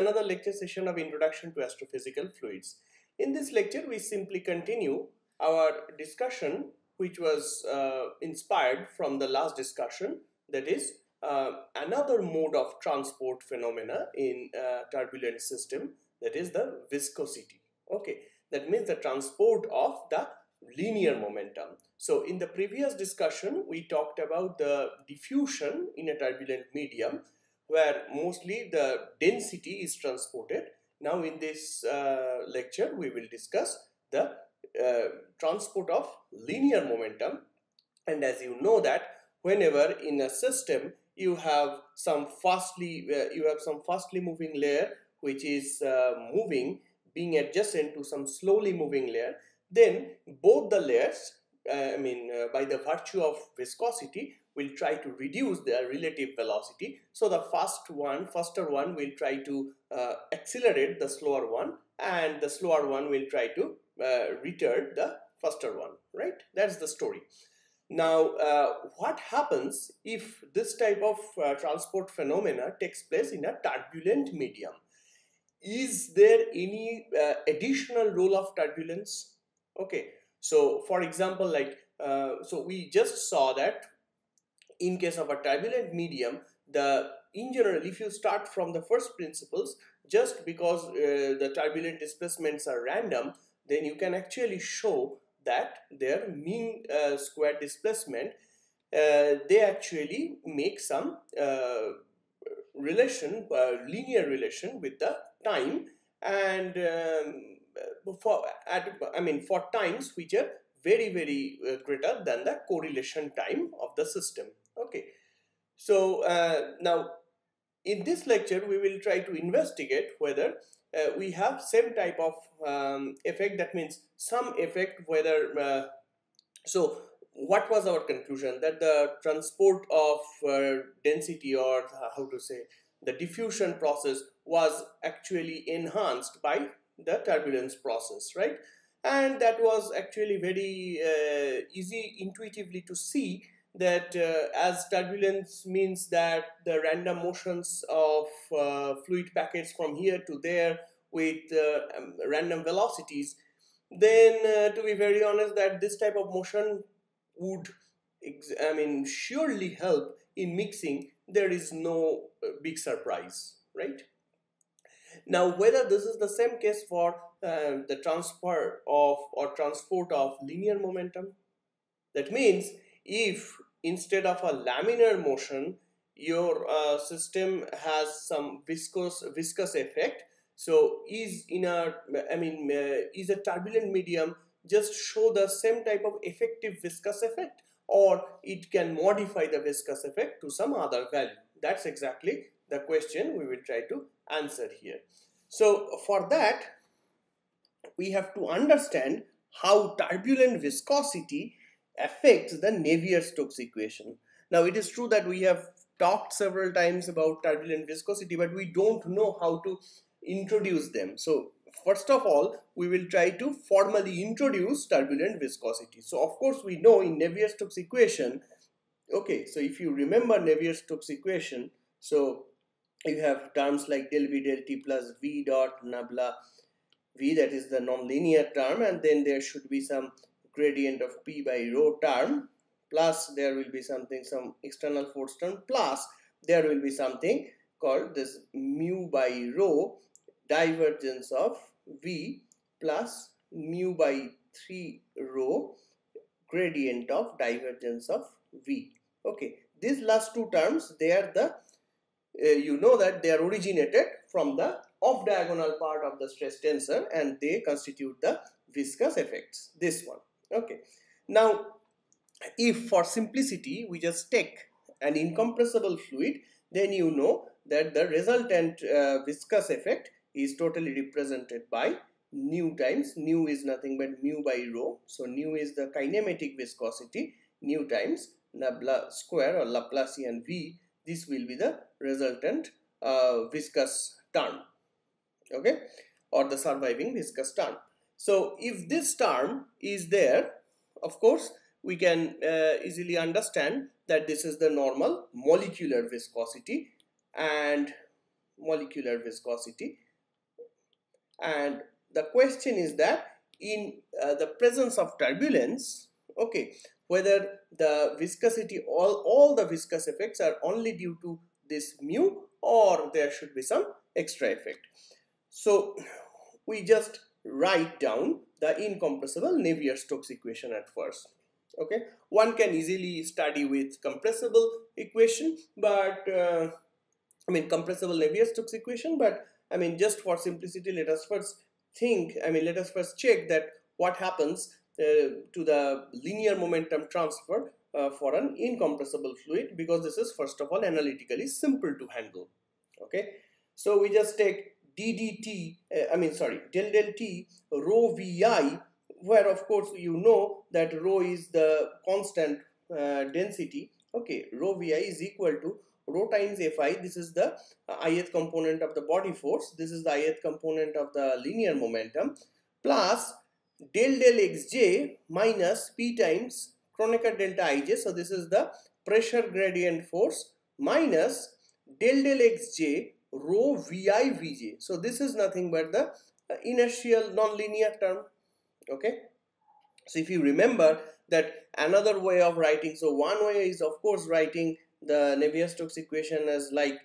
another lecture session of Introduction to Astrophysical Fluids. In this lecture, we simply continue our discussion, which was inspired from the last discussion, that is another mode of transport phenomena in turbulent system, that is the viscosity. Okay, that means the transport of the linear momentum. So in the previous discussion, we talked about the diffusion in a turbulent medium, where mostly the density is transported. Now in this lecture, we will discuss the transport of linear momentum. And as you know that whenever in a system you have some fastly moving layer which is being adjacent to some slowly moving layer, then both the layers, by the virtue of viscosity, will try to reduce their relative velocity. So the faster one will try to accelerate the slower one, and the slower one will try to retard the faster one, right? That's the story. Now, what happens if this type of transport phenomena takes place in a turbulent medium? Is there any additional role of turbulence? Okay, so for example, so we just saw that in case of a turbulent medium, in general, if you start from the first principles, just because the turbulent displacements are random, then you can actually show that their mean square displacement, they actually make some linear relation with the time, and for times which are very, very greater than the correlation time of the system. Okay, so now in this lecture we will try to investigate whether we have same type of effect, that means some effect, whether so what was our conclusion? That the transport of density, or how to say, the diffusion process was actually enhanced by the turbulence process, right? And that was actually very easy intuitively to see that as turbulence means that the random motions of fluid packets from here to there with random velocities, then to be very honest, that this type of motion would surely help in mixing. There is no big surprise, right? Now, whether this is the same case for the transfer of or transport of linear momentum, that means if instead of a laminar motion your system has some viscous effect, so is a turbulent medium just show the same type of effective viscous effect, or it can modify the viscous effect to some other value? That's exactly the question we will try to answer here. So for that, we have to understand how turbulent viscosity affects the Navier-Stokes equation. Now, it is true that we have talked several times about turbulent viscosity, but we don't know how to introduce them. So first of all, we will try to formally introduce turbulent viscosity. So of course we know in Navier-Stokes equation, okay, so if you remember Navier-Stokes equation, so you have terms like del V del T plus V dot nabla V, that is the nonlinear term, and then there should be some gradient of P by rho term, plus there will be some external force term, plus there will be something called this mu by rho divergence of V, plus mu by 3 rho gradient of divergence of V. Okay, these last two terms, they are the you know that they are originated from the off diagonal part of the stress tensor, and they constitute the viscous effects, this one. Okay, now if for simplicity we just take an incompressible fluid, then you know that the resultant viscous effect is totally represented by nu times, nu is nothing but mu by rho, so nu is the kinematic viscosity, nu times nabla square or Laplacian V, this will be the resultant viscous term, okay, or the surviving viscous term. So if this term is there, of course we can easily understand that this is the normal molecular viscosity, and molecular viscosity. And the question is that in the presence of turbulence, okay, whether the viscosity, all the viscous effects are only due to this mu, or there should be some extra effect. So we just write down the incompressible Navier-Stokes equation at first. Okay, one can easily study with compressible equation, but compressible Navier-Stokes equation, but just for simplicity, let us first check that what happens to the linear momentum transfer for an incompressible fluid, because this is first of all analytically simple to handle. Okay, so we just take ddt, del del t rho vi, where of course you know that rho is the constant density. Okay, rho vi is equal to rho times fi. This is the ith component of the body force, this is the ith component of the linear momentum, plus del xj minus p times Kronecker delta ij. So this is the pressure gradient force minus del xj rho vi vj. So this is nothing but the inertial nonlinear term. Okay, so if you remember that another way of writing, so one way is of course writing the Navier-Stokes equation as like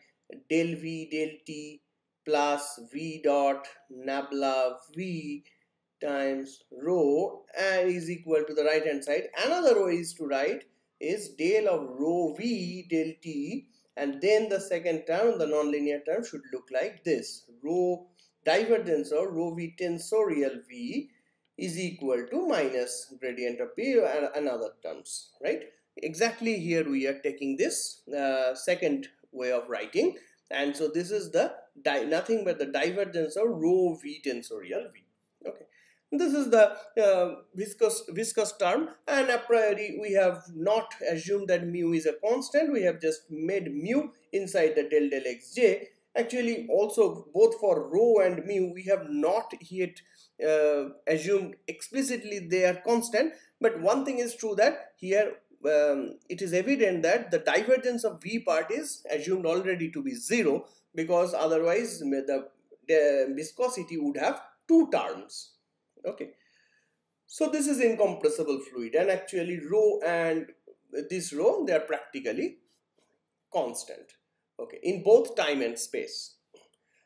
del v del t plus v dot nabla v times rho and is equal to the right hand side. Another way is to write is del of rho v del t, and then the second term, the nonlinear term, should look like this: rho divergence or rho v tensorial v is equal to minus gradient of p and other terms, right? Exactly, here we are taking this second way of writing, and so this is the nothing but the divergence of rho v tensorial v. Okay, this is the viscous term, and a priori we have not assumed that mu is a constant. We have just made mu inside the del xj. Actually, also both for rho and mu we have not yet assumed explicitly they are constant, but one thing is true, that here it is evident that the divergence of v part is assumed already to be 0, because otherwise the viscosity would have two terms. Okay, so this is incompressible fluid, and actually rho and this rho, they are practically constant, okay, in both time and space.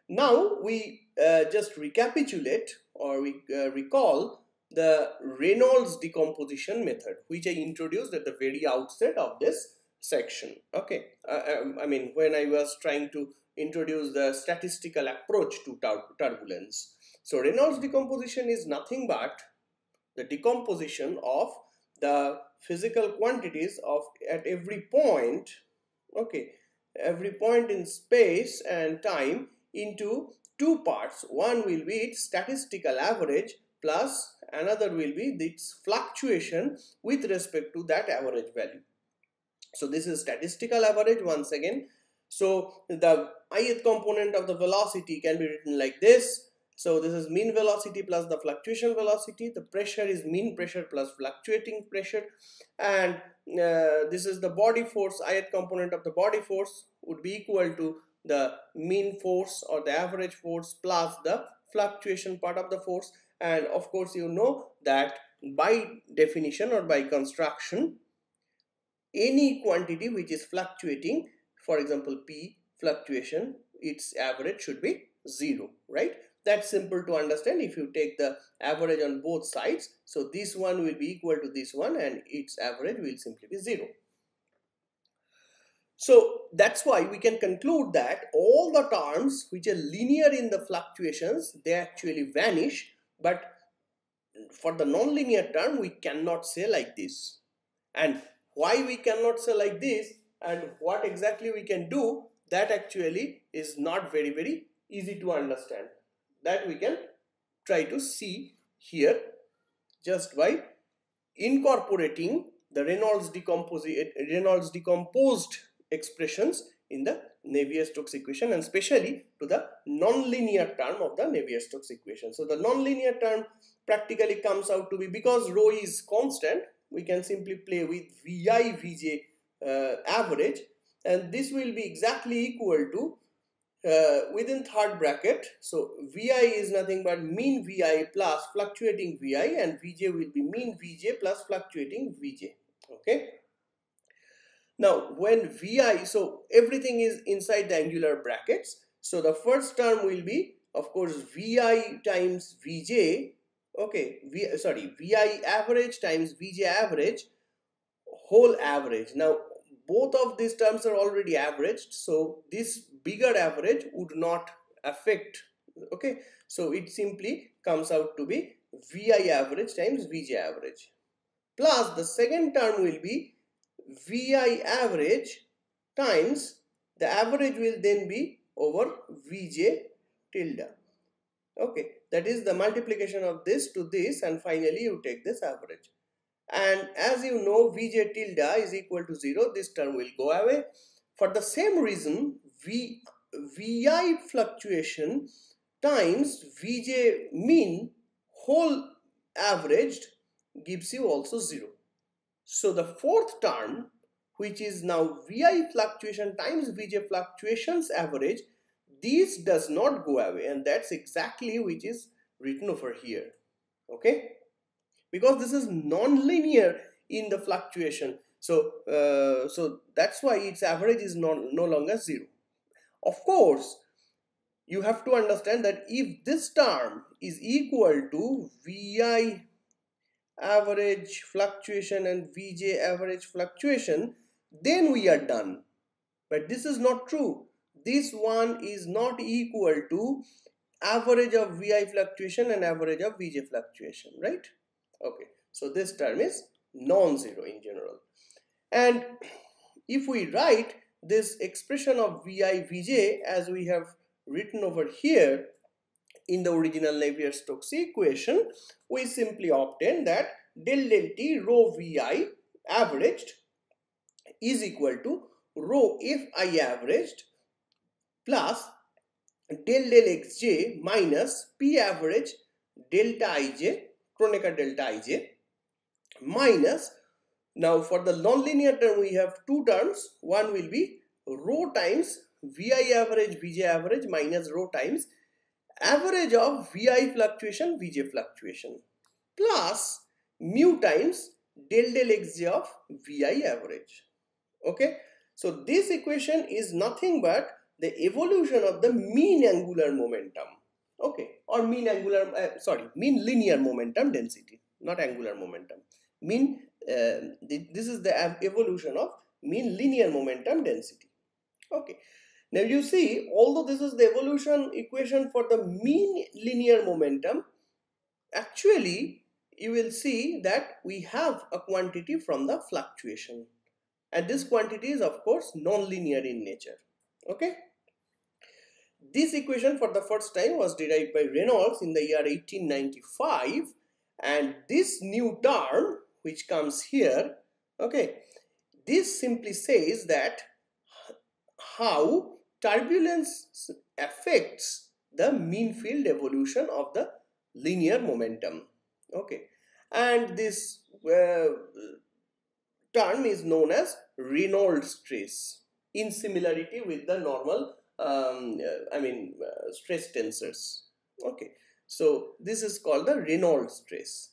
Now we just recapitulate, or we recall the Reynolds decomposition method, which I introduced at the very outset of this section. Okay, when I was trying to introduce the statistical approach to turbulence. So Reynolds decomposition is nothing but the decomposition of the physical quantities of at every point, okay, every point in space and time, into two parts. One will be its statistical average, plus another will be its fluctuation with respect to that average value. So this is statistical average once again. So the ith component of the velocity can be written like this. So this is mean velocity plus the fluctuation velocity. The pressure is mean pressure plus fluctuating pressure, and this is the body force. Ith component of the body force would be equal to the mean force or the average force plus the fluctuation part of the force. And of course you know that by definition or by construction, any quantity which is fluctuating, for example p fluctuation, its average should be 0, right? That's simple to understand if you take the average on both sides. So this one will be equal to this one, and its average will simply be 0. So that's why we can conclude that all the terms which are linear in the fluctuations, they actually vanish, but for the nonlinear term we cannot say like this. And why we cannot say like this and what exactly we can do, that actually is not very easy to understand. That we can try to see here just by incorporating the Reynolds decomposed expressions in the Navier-Stokes equation, and especially to the nonlinear term of the Navier-Stokes equation. So the nonlinear term practically comes out to be, because rho is constant, we can simply play with Vi Vj average, and this will be exactly equal to within third bracket, so Vi is nothing but mean Vi plus fluctuating Vi, and Vj will be mean Vj plus fluctuating Vj. Okay. Now when Vi, so everything is inside the angular brackets. So the first term will be, of course, Vi times Vj. Okay, Vi average times Vj average whole average. Now both of these terms are already averaged, so this bigger average would not affect. Okay, so it simply comes out to be Vi average times Vj average, plus the second term will be Vi average times the average will then be over Vj tilde. Okay, that is the multiplication of this to this, and finally you take this average. And as you know, Vj tilde is equal to 0. This term will go away. For the same reason, Vi fluctuation times Vj mean whole averaged gives you also 0. So the fourth term, which is now Vi fluctuation times Vj fluctuations average, this does not go away, and that's exactly which is written over here. Okay, because this is non-linear in the fluctuation, so that's why its average is no longer 0. Of course, you have to understand that if this term is equal to Vi average fluctuation and Vj average fluctuation, then we are done. But this is not true. This one is not equal to average of Vi fluctuation and average of Vj fluctuation, right? Okay, so this term is non-zero in general. And if we write this expression of Vi Vj as we have written over here in the original Navier-Stokes equation, we simply obtain that del T rho Vi averaged is equal to rho Fi averaged plus del Xj minus P average delta Ij, Kronecker delta Ij, minus, now for the nonlinear term we have two terms. One will be rho times Vi average Vj average minus rho times average of Vi fluctuation Vj fluctuation plus mu times del Xj of Vi average. Okay, so this equation is nothing but the evolution of the mean angular momentum. Okay, or mean linear momentum density, not angular momentum. This is the evolution of mean linear momentum density. Okay, now you see, although this is the evolution equation for the mean linear momentum, actually you will see that we have a quantity from the fluctuation, and this quantity is of course non-linear in nature. Okay, this equation for the first time was derived by Reynolds in the year 1895, and this new term which comes here, okay, this simply says that how turbulence affects the mean field evolution of the linear momentum. Okay, and this term is known as Reynolds stress, in similarity with the normal stress tensors. Okay, so this is called the Reynolds stress.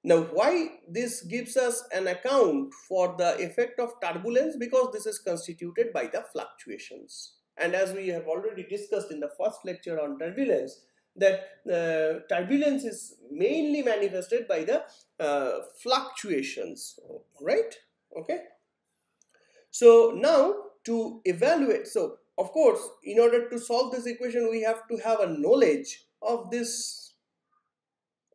Now why this gives us an account for the effect of turbulence? Because this is constituted by the fluctuations, and as we have already discussed in the first lecture on turbulence, that turbulence is mainly manifested by the fluctuations, right? Okay, so now to evaluate, so of course in order to solve this equation we have to have a knowledge of this.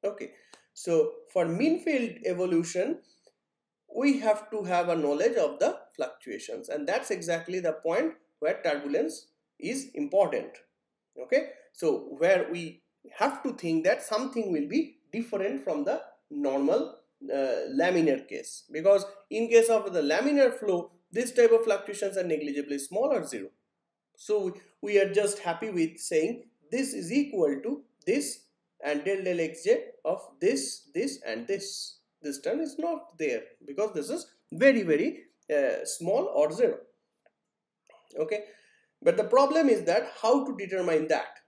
Okay, so for mean field evolution we have to have a knowledge of the fluctuations, and that's exactly the point where turbulence is important. Okay, so where we have to think that something will be different from the normal laminar case, because in case of the laminar flow this type of fluctuations are negligibly small or zero. So we are just happy with saying this is equal to this and del Xj of this, this and this. This term is not there because this is very small or zero. Okay, But the problem is that how to determine that?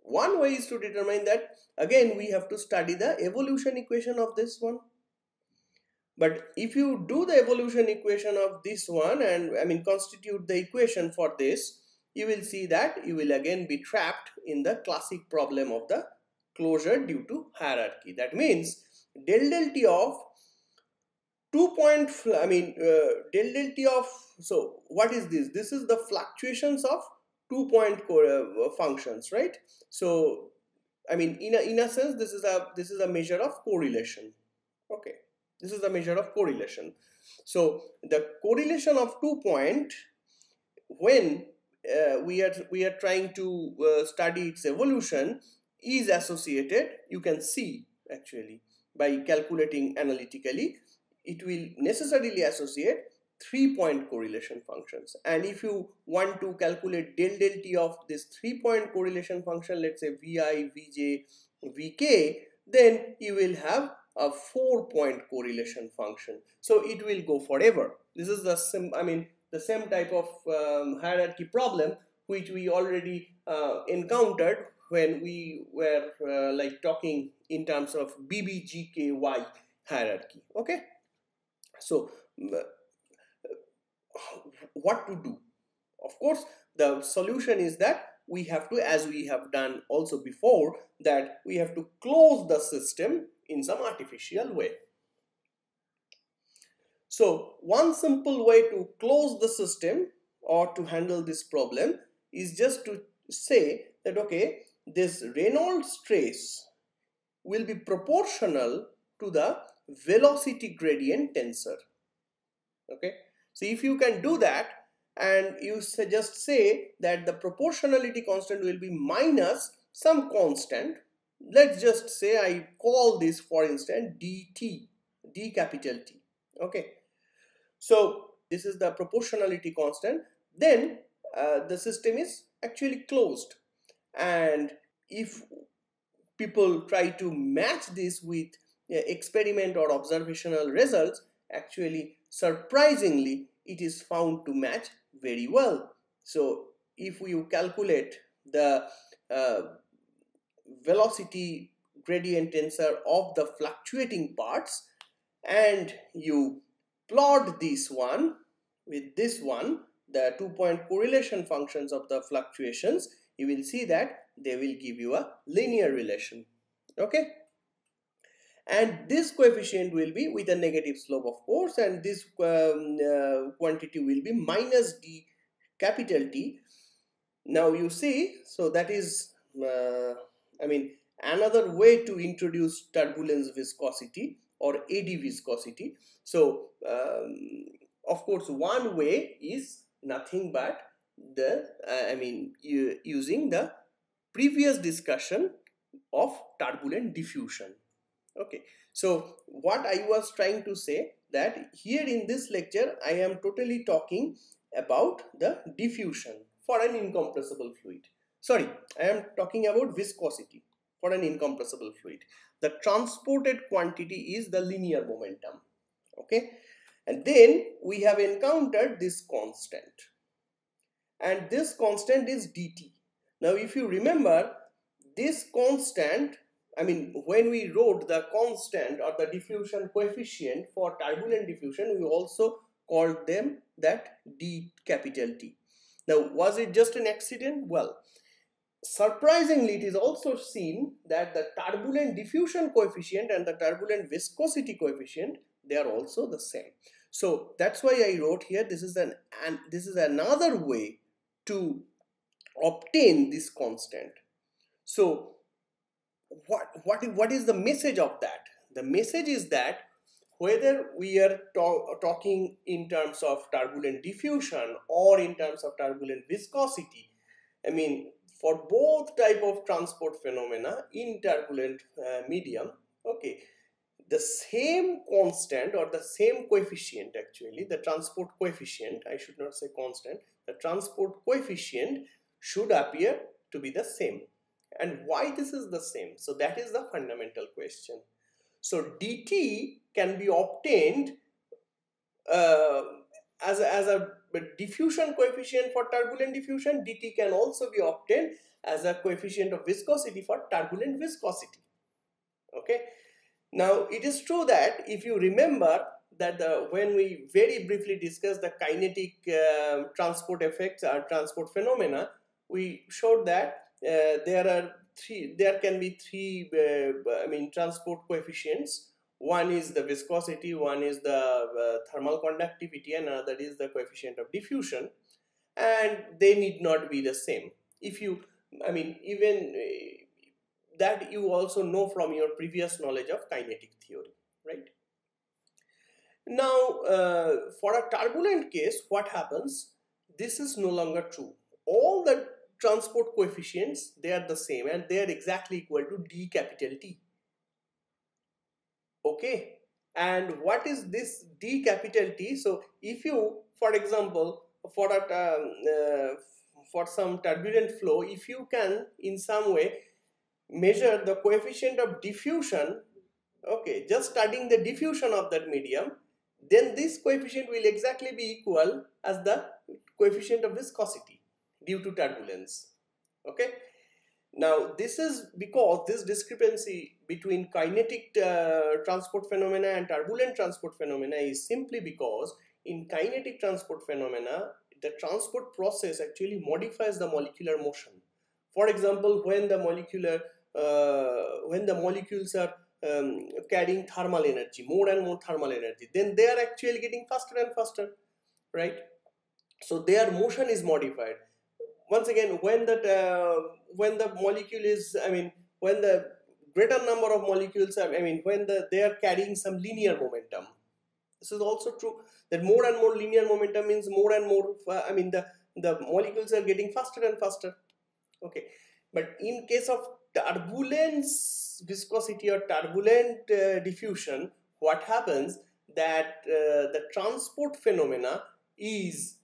One way is to determine that, again, we have to study the evolution equation of this one. But if you do the evolution equation of this one and constitute the equation for this, you will see that you will again be trapped in the classic problem of the closure due to hierarchy. That means del del t of 2 point, del del t of, so what is this? This is the fluctuations of 2 point functions, right? So in a sense, this is a measure of correlation. Okay, this is the measure of correlation. So the correlation of 2 point, when we are trying to study its evolution, is associated, you can see actually by calculating analytically, it will necessarily associate 3-point correlation functions. And if you want to calculate del del t of this 3-point correlation function, let's say vi, vj, vk, then you will have a 4-point correlation function. So it will go forever. This is the same type of hierarchy problem which we already encountered when we were talking in terms of BBGKY hierarchy. Okay, so what to do? Of course, the solution is that we have to, as we have done also before, that we have to close the system in some artificial way. So one simple way to close the system or to handle this problem is just to say that, okay, this Reynolds trace will be proportional to the velocity gradient tensor. Okay, so if you can do that and you just say that the proportionality constant will be minus some constant, let's just say I call this, for instance, dt, d capital T. Okay, so this is the proportionality constant, then the system is actually closed. And if people try to match this with experiment or observational results, actually surprisingly it is found to match very well. So if you calculate the velocity gradient tensor of the fluctuating parts and you plot this one with this one, the 2-point correlation functions of the fluctuations, you will see that they will give you a linear relation. Okay, and this coefficient will be with a negative slope, of course, and this quantity will be minus d capital T. Now you see, so that is another way to introduce turbulence viscosity or eddy viscosity. So of course, one way is nothing but the using the previous discussion of turbulent diffusion. Okay, so what I was trying to say, that here in this lecture I am totally talking about the diffusion for an incompressible fluid. Sorry, I am talking about viscosity for an incompressible fluid. The transported quantity is the linear momentum. Okay, and then we have encountered this constant, and this constant is dt. Now if you remember, this constant, when we wrote the constant or the diffusion coefficient for turbulent diffusion, we also called them that d capital T. Now was it just an accident? Well, surprisingly, it is also seen that the turbulent diffusion coefficient and the turbulent viscosity coefficient, they are also the same. So that's why I wrote here, this is another way to obtain this constant. So what is the message of that? The message is that whether we are talking in terms of turbulent diffusion or in terms of turbulent viscosity, for both type of transport phenomena in turbulent medium, okay, the same constant or the same coefficient, actually the transport coefficient, I should not say constant, the transport coefficient should appear to be the same. And why this is the same? So that is the fundamental question. So dt can be obtained as a diffusion coefficient for turbulent diffusion, dt can also be obtained as a coefficient of viscosity for turbulent viscosity. Okay. Now it is true that if you remember that when we very briefly discussed the kinetic transport effects or transport phenomena, we showed that there can be three transport coefficients. One is the viscosity, one is the thermal conductivity, and another is the coefficient of diffusion, and they need not be the same. If you even that you also know from your previous knowledge of kinetic theory, right? Now, for a turbulent case, what happens? This is no longer true. All the transport coefficients, they are the same, and they are exactly equal to d capital T. Okay, and what is this d capital T? So, if you, for example, for some turbulent flow, if you can in some way measure the coefficient of diffusion, okay, just studying the diffusion of that medium, then this coefficient will exactly be equal as the coefficient of viscosity due to turbulence. Okay. Now this is because this discrepancy between kinetic transport phenomena and turbulent transport phenomena is simply because in kinetic transport phenomena, the transport process actually modifies the molecular motion. For example, when the molecules are carrying thermal energy, more and more thermal energy, then they are actually getting faster and faster, right? So their motion is modified. Once again, when the molecule is, when the greater number of molecules are, when they are carrying some linear momentum. This is also true that more and more linear momentum means more and more, the molecules are getting faster and faster. Okay, but in case of turbulence viscosity or turbulent diffusion, what happens that the transport phenomena is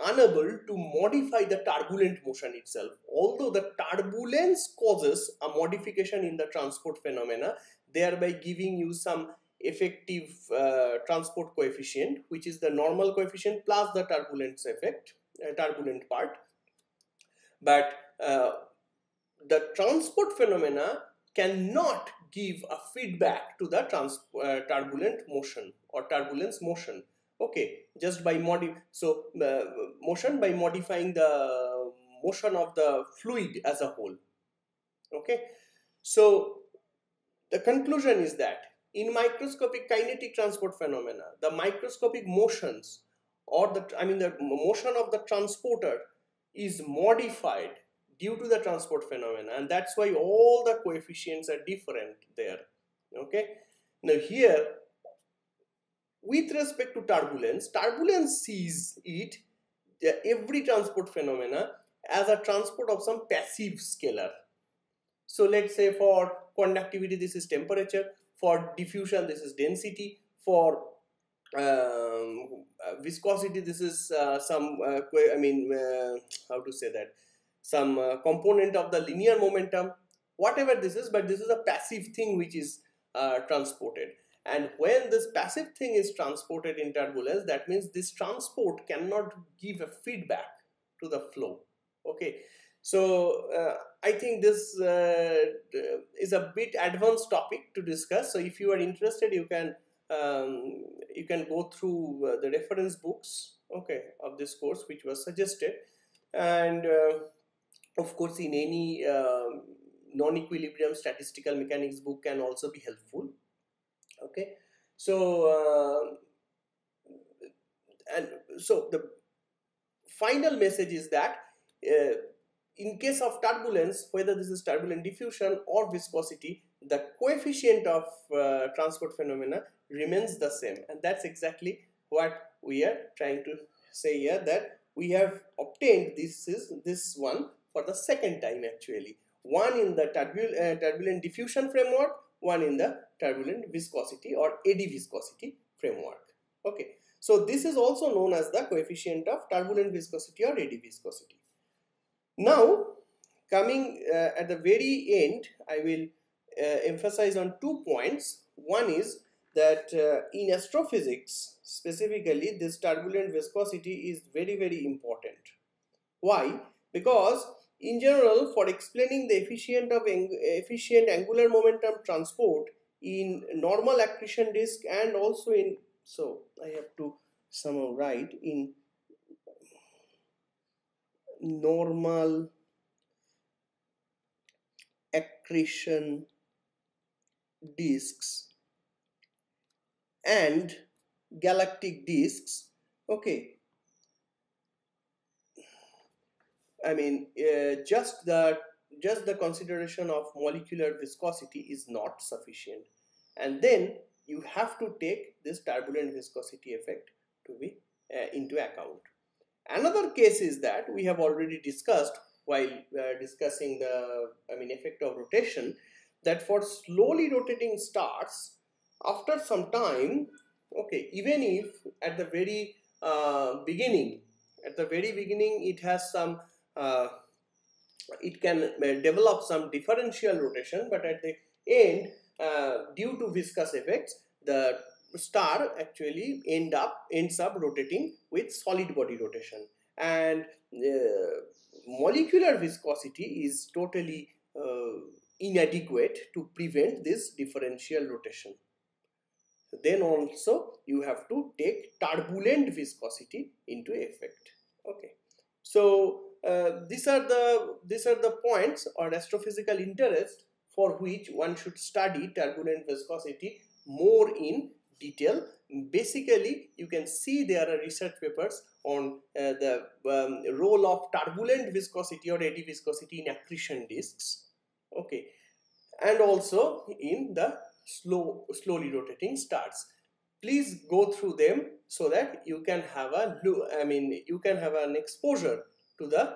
unable to modify the turbulent motion itself. Although the turbulence causes a modification in the transport phenomena, thereby giving you some effective transport coefficient, which is the normal coefficient plus the turbulence effect, turbulent part. But the transport phenomena cannot give a feedback to the turbulent motion or turbulence motion. Okay, just by motion by modifying the motion of the fluid as a whole. Okay, so the conclusion is that in microscopic kinetic transport phenomena, the microscopic motions or the motion of the transporter is modified due to the transport phenomena, and that's why all the coefficients are different there. Okay, now here with respect to turbulence sees every transport phenomena as a transport of some passive scalar. So let's say for conductivity this is temperature, for diffusion this is density, for viscosity this is some how to say that, some component of the linear momentum, whatever this is, but this is a passive thing which is transported. And when this passive thing is transported in turbulence, that means this transport cannot give a feedback to the flow. Okay, so I think this is a bit advanced topic to discuss. So if you are interested, you can go through the reference books, okay, of this course which was suggested, and of course in any non-equilibrium statistical mechanics book can also be helpful. Okay, so so the final message is that in case of turbulence, whether this is turbulent diffusion or viscosity, the coefficient of transport phenomena remains the same, and that's exactly what we are trying to say here, that we have obtained this one for the second time actually, one in the turbulent diffusion framework, one in the turbulent viscosity or eddy viscosity framework. Okay, so this is also known as the coefficient of turbulent viscosity or eddy viscosity. Now coming at the very end, I will emphasize on 2 points. One is that in astrophysics specifically, this turbulent viscosity is very, very important. Why? Because in general, for explaining the efficient angular momentum transport in normal accretion disk and also in, so I have to somehow write in normal accretion disks and galactic disks. Okay, I mean, just the consideration of molecular viscosity is not sufficient, and then you have to take this turbulent viscosity effect to be into account. Another case is that we have already discussed while discussing the effect of rotation, that for slowly rotating stars, after some time, okay, even if at the very beginning, it has some uh, it can develop some differential rotation, but at the end, due to viscous effects, the star actually ends up rotating with solid body rotation, and molecular viscosity is totally inadequate to prevent this differential rotation. Then also you have to take turbulent viscosity into effect. Okay, so these are the points or astrophysical interest for which one should study turbulent viscosity more in detail. Basically, you can see there are research papers on the role of turbulent viscosity or eddy viscosity in accretion disks. Okay, and also in the slowly rotating stars. Please go through them so that you can have you can have an exposure to the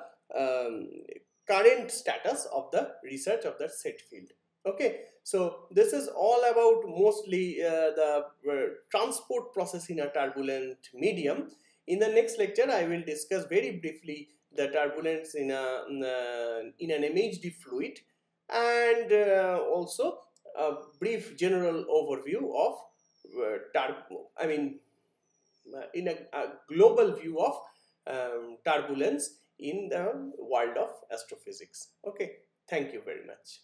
current status of the research of the set field. Okay, so this is all about mostly the transport process in a turbulent medium. In the next lecture, I will discuss very briefly the turbulence in an MHD fluid, and also a brief general overview of in a global view of turbulence in the world of astrophysics. Okay, thank you very much.